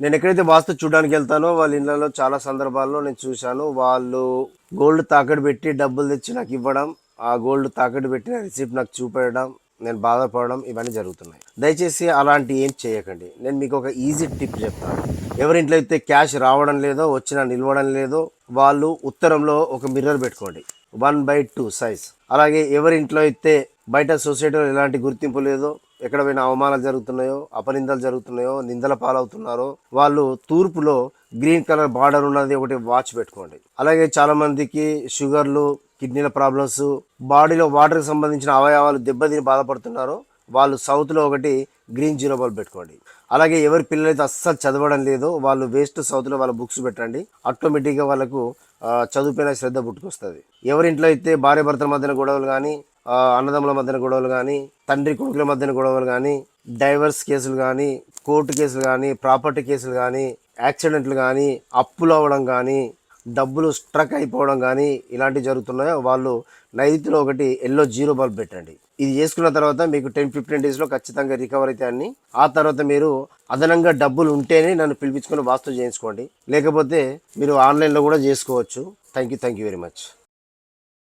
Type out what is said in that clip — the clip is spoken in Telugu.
నేను ఎక్కడైతే వాస్తు చూడడానికి వెళ్తానో వాళ్ళ ఇళ్ళలో చాలా సందర్భాల్లో నేను చూశాను. వాళ్ళు గోల్డ్ తాకట్టు పెట్టి డబ్బులు తెచ్చి నాకు ఇవ్వడం, ఆ గోల్డ్ తాకట్టు పెట్టిన రిసిప్ట్ నాకు చూపెట్టడం, నేను బాధపడడం ఇవన్నీ జరుగుతున్నాయి. దయచేసి అలాంటి ఏం చేయకండి. నేను మీకు ఒక ఈజీ టిప్ చెప్తాను. ఎవరింట్లో అయితే క్యాష్ రావడం లేదో, వచ్చినా నిలవడం లేదో వాళ్ళు ఉత్తరంలో ఒక మిర్రర్ పెట్టుకోండి, 1/2 సైజ్. అలాగే ఎవరింట్లో అయితే బయట సొసైటీలో ఎలాంటి గుర్తింపు లేదో, ఎక్కడ పోయినా అవమానాలు జరుగుతున్నాయో, అపనిందలు జరుగుతున్నాయో, నిందల పాలవుతున్నారో వాళ్ళు తూర్పులో గ్రీన్ కలర్ బార్డర్ ఉన్నది ఒకటి వాచ్ పెట్టుకోండి. అలాగే చాలా మందికి షుగర్లు, కిడ్నీల ప్రాబ్లమ్స్, బాడీలో వాటర్కి సంబంధించిన అవయవాలు దెబ్బతిని బాధపడుతున్నారో వాళ్ళు సౌత్లో ఒకటి గ్రీన్ జీరో బల్బ్ పెట్టుకోండి. అలాగే ఎవరి పిల్లలైతే అస్సలు చదవడం లేదో వాళ్ళు వేస్ట్ సౌత్లో వాళ్ళ బుక్స్ పెట్టండి. ఆటోమేటిక్గా వాళ్ళకు చదువుపైన శ్రద్ధ పుట్టుకొస్తుంది. ఎవరింట్లో అయితే భార్య భర్తల మధ్యన గొడవలు కానీ, అన్నదమ్ముల మధ్యన గొడవలు కానీ, తండ్రి కొడుకుల మధ్యన గొడవలు కానీ, డైవర్స్ కేసులు కానీ, కోర్టు కేసులు కానీ, ప్రాపర్టీ కేసులు కానీ, యాక్సిడెంట్లు కానీ, అప్పులు అవ్వడం కానీ, డబ్బులు స్ట్రక్ అయిపోవడం కానీ ఇలాంటివి జరుగుతున్నాయో వాళ్ళు నైరుతిలో ఒకటి ఎల్లో జీరో బల్బ్ పెట్టండి. ఇది చేసుకున్న తర్వాత మీకు 10-15 డేస్లో ఖచ్చితంగా రికవర్ అయితే అన్ని. ఆ తర్వాత మీరు అదనంగా డబ్బులు ఉంటేనే నన్ను పిలిపించుకొని వాస్తు చేయించుకోండి, లేకపోతే మీరు ఆన్లైన్లో కూడా చేసుకోవచ్చు. Thank you very much.